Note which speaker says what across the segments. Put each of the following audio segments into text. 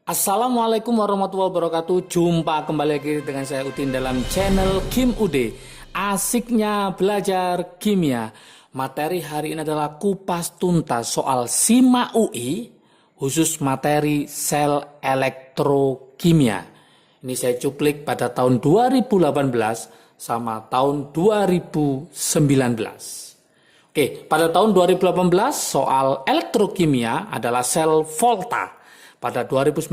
Speaker 1: Assalamualaikum warahmatullahi wabarakatuh. Jumpa kembali lagi dengan saya Udin dalam channel Kim UD. Asiknya belajar kimia. Materi hari ini adalah kupas tuntas soal SIMA UI, khusus materi sel elektrokimia. Ini saya cuplik pada tahun 2018 sama tahun 2019. Oke, pada tahun 2018 soal elektrokimia adalah sel volta. Pada 2019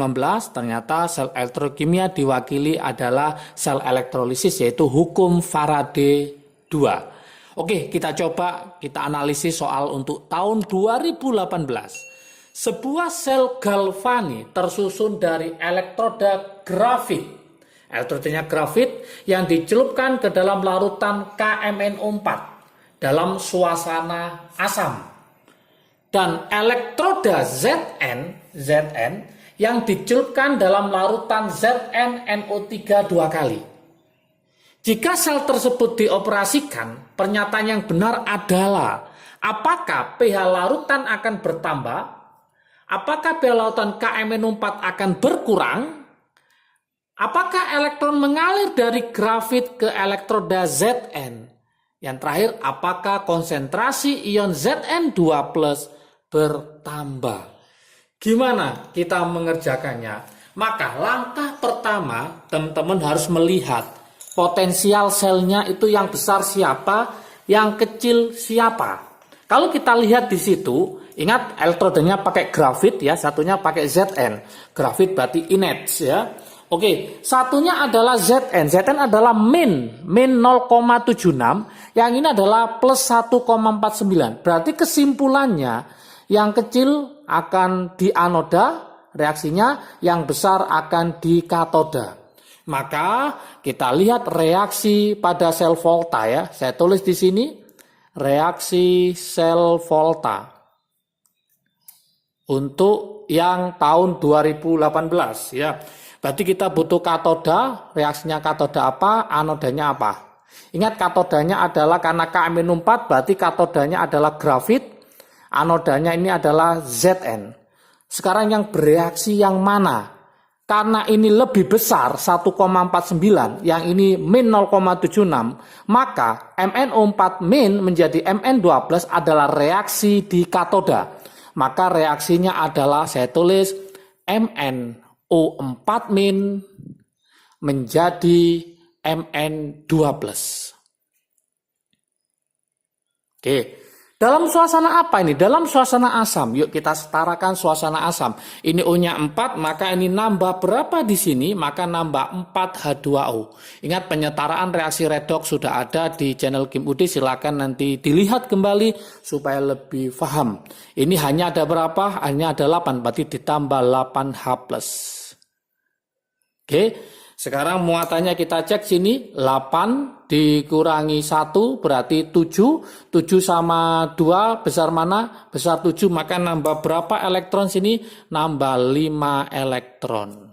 Speaker 1: ternyata sel elektrokimia diwakili adalah sel elektrolisis, yaitu hukum Faraday 2. Oke, kita analisis soal untuk tahun 2018. Sebuah sel galvani tersusun dari elektroda grafit. Elektrodanya grafit yang dicelupkan ke dalam larutan KMnO4 dalam suasana asam. Dan elektroda Zn yang dicelupkan dalam larutan ZnNO3 2 kali. Jika sel tersebut dioperasikan, pernyataan yang benar adalah apakah pH larutan akan bertambah? Apakah pH larutan KMnO4 akan berkurang? Apakah elektron mengalir dari grafit ke elektroda Zn? Yang terakhir, apakah konsentrasi ion Zn2+ bertambah? Gimana kita mengerjakannya? Maka langkah pertama, teman-teman harus melihat potensial selnya itu yang besar siapa, yang kecil siapa. Kalau kita lihat di situ, ingat elektrodanya pakai grafit ya, satunya pakai Zn. Grafit berarti inet ya. Oke, satunya adalah Zn. Zn adalah min 0,76, yang ini adalah plus 1,49. Berarti kesimpulannya yang kecil akan di anoda reaksinya, yang besar akan di katoda. Maka kita lihat reaksi pada sel volta ya. Saya tulis di sini reaksi sel volta untuk yang tahun 2018 ya. Berarti kita butuh katoda, reaksinya katoda apa, anodanya apa. Ingat katodanya adalah karena KMnO4 berarti katodanya adalah grafit, anodanya ini adalah Zn. Sekarang yang bereaksi yang mana? Karena ini lebih besar 1,49, yang ini min 0,76, maka MnO4 min menjadi Mn2+ adalah reaksi di katoda. Maka reaksinya adalah saya tulis MnO4 min menjadi Mn2+. Oke. Dalam suasana apa ini? Dalam suasana asam. Yuk kita setarakan suasana asam. Ini O-nya 4, maka ini nambah berapa di sini? Maka nambah 4H2O. Ingat, penyetaraan reaksi redoks sudah ada di channel Kim UD. Silakan nanti dilihat kembali supaya lebih paham. Ini hanya ada berapa? Hanya ada 8, berarti ditambah 8H+. Oke. Sekarang muatannya kita cek sini, 8 dikurangi 1 berarti 7. 7 sama 2 besar mana? Besar 7, maka nambah berapa elektron sini? Nambah 5 elektron.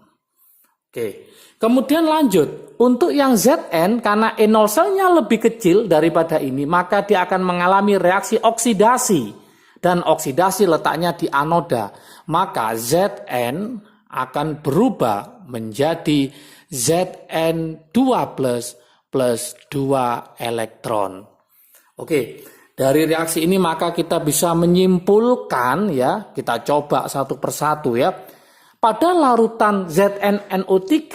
Speaker 1: Oke. Kemudian lanjut, untuk yang Zn karena E0 selnya lebih kecil daripada ini, maka dia akan mengalami reaksi oksidasi. Dan oksidasi letaknya di anoda. Maka Zn akan berubah menjadi Zn2+ plus 2 elektron. Oke, dari reaksi ini maka kita bisa menyimpulkan ya, kita coba satu persatu ya. Pada larutan ZnNO3,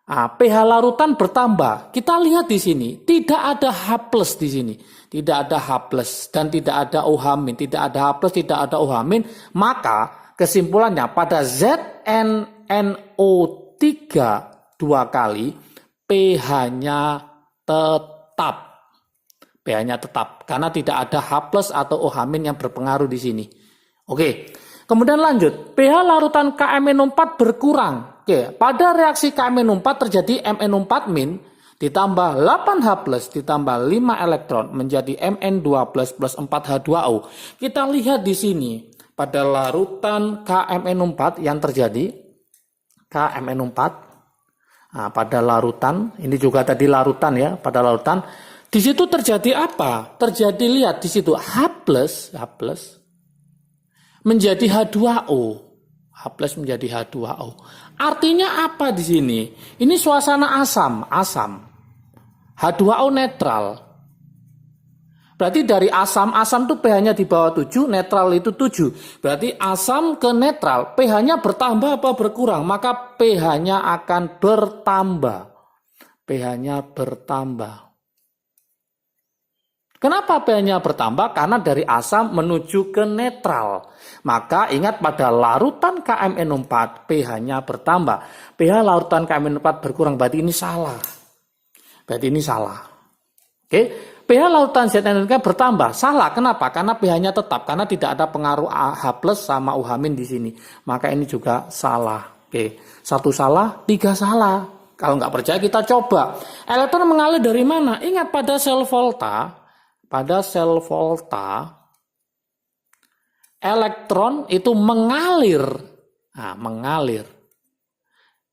Speaker 1: pH larutan bertambah. Kita lihat di sini, tidak ada H+ di sini. Tidak ada H+ dan tidak ada OH-, tidak ada H+, tidak ada OH-, maka kesimpulannya pada ZnNO3 2 kali pH-nya tetap. pH-nya tetap karena tidak ada H+ atau OH- yang berpengaruh di sini. Oke. Kemudian lanjut, pH larutan KMnO4 berkurang. Oke, pada reaksi KMnO4 terjadi MnO4- ditambah 8H+ ditambah 5 elektron menjadi Mn2+ plus 4H2O. Kita lihat di sini pada larutan KMnO4 yang terjadi KMnO4. Nah, pada larutan, ini juga tadi larutan ya, pada larutan, di situ terjadi apa? Terjadi, lihat di situ H+ menjadi H2O. H plus menjadi H2O. Artinya apa di sini? Ini suasana asam. H2O netral. Berarti dari asam itu pH-nya di bawah 7, netral itu 7. Berarti asam ke netral, pH-nya bertambah apa berkurang? Maka pH-nya akan bertambah. pH-nya bertambah. Kenapa pH-nya bertambah? Karena dari asam menuju ke netral. Maka ingat pada larutan KMNO4 pH-nya bertambah. pH larutan KMNO4 berkurang, berarti ini salah. Oke, pH lautan ZN2 bertambah. Salah, kenapa? Karena pH-nya tetap, karena tidak ada pengaruh H+ sama UH- di sini. Maka ini juga salah. Oke, 1 salah, 3 salah. Kalau nggak percaya kita coba. Elektron mengalir dari mana? Ingat pada sel volta, elektron itu mengalir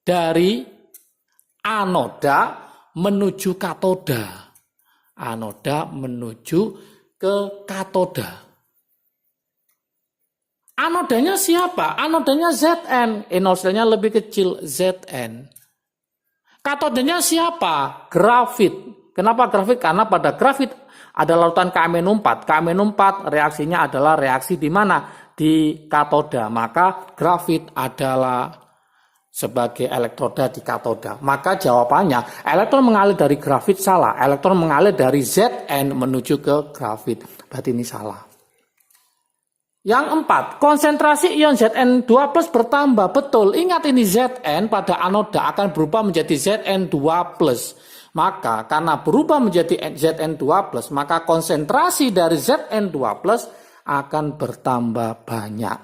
Speaker 1: dari anoda menuju katoda. Anoda menuju ke katoda. Anodanya siapa? Anodanya Zn. Inostelnya lebih kecil, Zn. Katodanya siapa? Grafit. Kenapa grafit? Karena pada grafit ada larutan KMNO4. KMNO4 reaksinya adalah reaksi di mana? Di katoda. Maka grafit adalah sebagai elektroda di katoda. Maka jawabannya elektron mengalir dari grafit salah. Elektron mengalir dari Zn menuju ke grafit. Berarti ini salah. Yang 4, konsentrasi ion Zn2+ bertambah. Betul, ingat ini Zn pada anoda akan berubah menjadi Zn2+. Maka karena berubah menjadi Zn2+, maka konsentrasi dari Zn2+ akan bertambah banyak.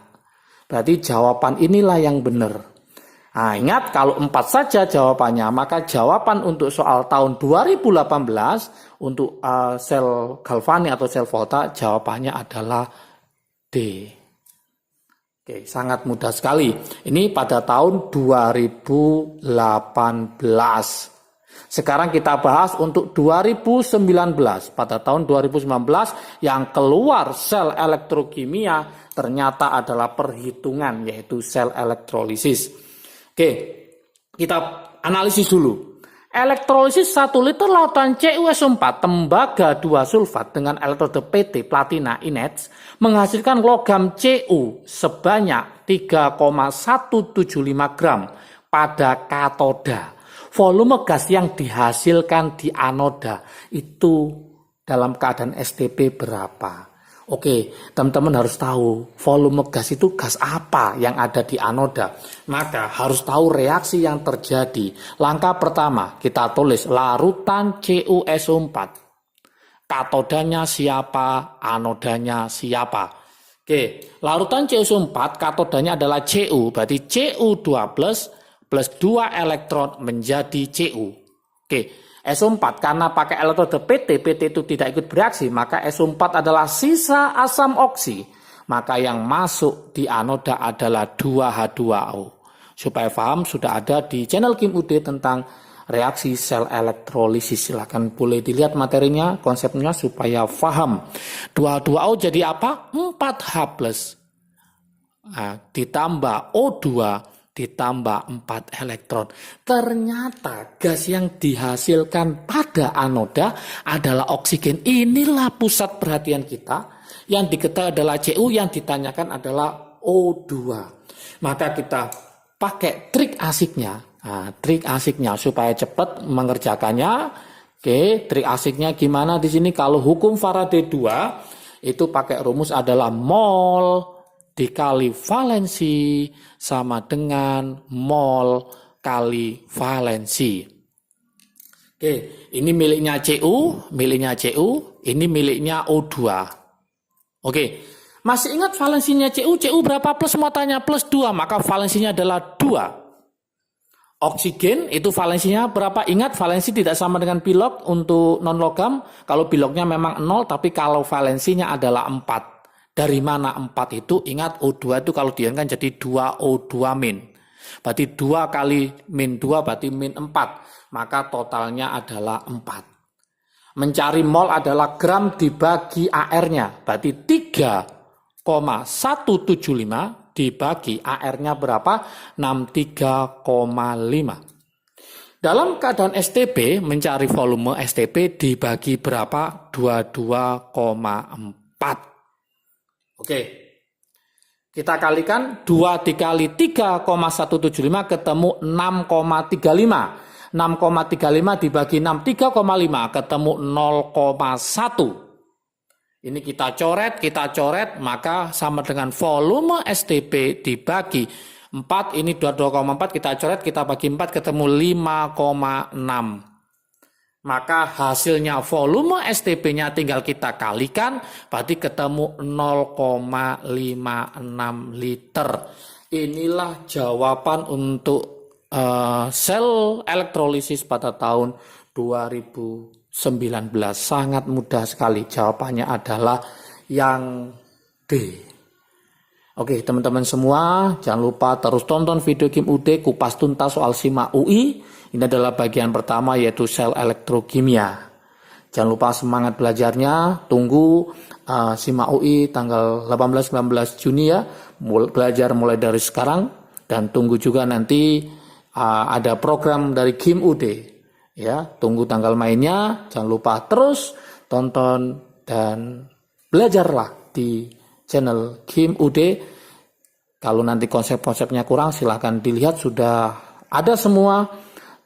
Speaker 1: Berarti jawaban inilah yang benar. Nah, ingat kalau 4 saja jawabannya, maka jawaban untuk soal tahun 2018 untuk sel galvanik atau sel volta jawabannya adalah D. Oke, sangat mudah sekali. Ini pada tahun 2018. Sekarang kita bahas untuk 2019. Pada tahun 2019 yang keluar sel elektrokimia ternyata adalah perhitungan, yaitu sel elektrolisis. Oke, kita analisis dulu. Elektrolisis 1 liter lautan CuSO4 tembaga 2 sulfat dengan elektroda PT platina INETS menghasilkan logam Cu sebanyak 3,175 gram pada katoda. Volume gas yang dihasilkan di anoda itu dalam keadaan STP berapa? Oke, teman-teman harus tahu volume gas itu gas apa yang ada di anoda. Maka harus tahu reaksi yang terjadi. Langkah pertama kita tulis larutan CuSO4. Katodanya siapa, anodanya siapa. Oke, larutan CuSO4 katodanya adalah Cu. Berarti Cu2+ plus 2 elektron menjadi Cu. Oke. SO4 karena pakai elektroda PT itu tidak ikut bereaksi, maka SO4 adalah sisa asam oksi. Maka yang masuk di anoda adalah 2H2O. Supaya paham, sudah ada di channel Kim UD tentang reaksi sel elektrolisis. Silahkan boleh dilihat materinya, konsepnya supaya paham. 2H2O jadi apa? 4H+. Nah, ditambah O2 ditambah 4 elektron. Ternyata gas yang dihasilkan pada anoda adalah oksigen. Inilah pusat perhatian kita. Yang diketahui adalah Cu, yang ditanyakan adalah O2. Maka kita pakai trik asiknya. Nah, trik asiknya supaya cepat mengerjakannya. Oke, trik asiknya gimana di sini? Kalau hukum Faraday 2 itu pakai rumus adalah mol dikali valensi sama dengan mol kali valensi. Oke, ini miliknya Cu, ini miliknya O2. Oke, masih ingat valensinya Cu berapa plus? Mau tanya plus 2, maka valensinya adalah 2. Oksigen itu valensinya berapa? Ingat valensi tidak sama dengan pilok untuk non logam. Kalau piloknya memang 0, tapi kalau valensinya adalah 4. Dari mana 4 itu? Ingat O2 itu kalau diangkat jadi 2O2 min. Berarti 2 kali min 2 berarti min 4. Maka totalnya adalah 4. Mencari mol adalah gram dibagi AR-nya. Berarti 3,175 dibagi AR-nya berapa? 63,5. Dalam keadaan STP, mencari volume STP dibagi berapa? 22,4. Oke, kita kalikan 2 dikali 3,175 ketemu 6,35. 6,35 dibagi 6, 3,5 ketemu 0,1. Ini kita coret, maka sama dengan volume STP dibagi 4, ini 22,4 kita coret, kita bagi 4 ketemu 5,6. Maka hasilnya volume STP-nya tinggal kita kalikan, berarti ketemu 0,56 liter. Inilah jawaban untuk sel elektrolisis pada tahun 2019. Sangat mudah sekali, jawabannya adalah yang D. Oke teman-teman semua, jangan lupa terus tonton video Kim UD kupas tuntas soal SIMA UI. Ini adalah bagian pertama yaitu sel elektrokimia. Jangan lupa semangat belajarnya, tunggu SIMA UI tanggal 18-19 Juni ya, belajar mulai dari sekarang. Dan tunggu juga nanti ada program dari Kim UD. Ya, tunggu tanggal mainnya, jangan lupa terus tonton dan belajarlah di channel Kim UD. Kalau nanti konsep-konsepnya kurang silahkan dilihat, sudah ada semua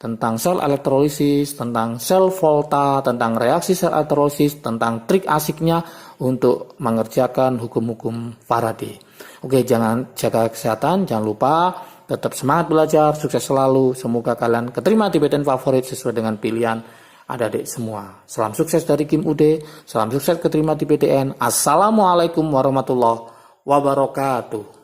Speaker 1: tentang sel elektrolisis, tentang sel volta, tentang reaksi sel elektrolisis, tentang trik asiknya untuk mengerjakan hukum-hukum Faraday. Oke, jangan jaga kesehatan, jangan lupa tetap semangat belajar, sukses selalu. Semoga kalian keterima di PTN favorit sesuai dengan pilihan adik-adik semua. Salam sukses dari Kim UD, salam sukses keterima di PTN. Assalamualaikum warahmatullahi wabarakatuh.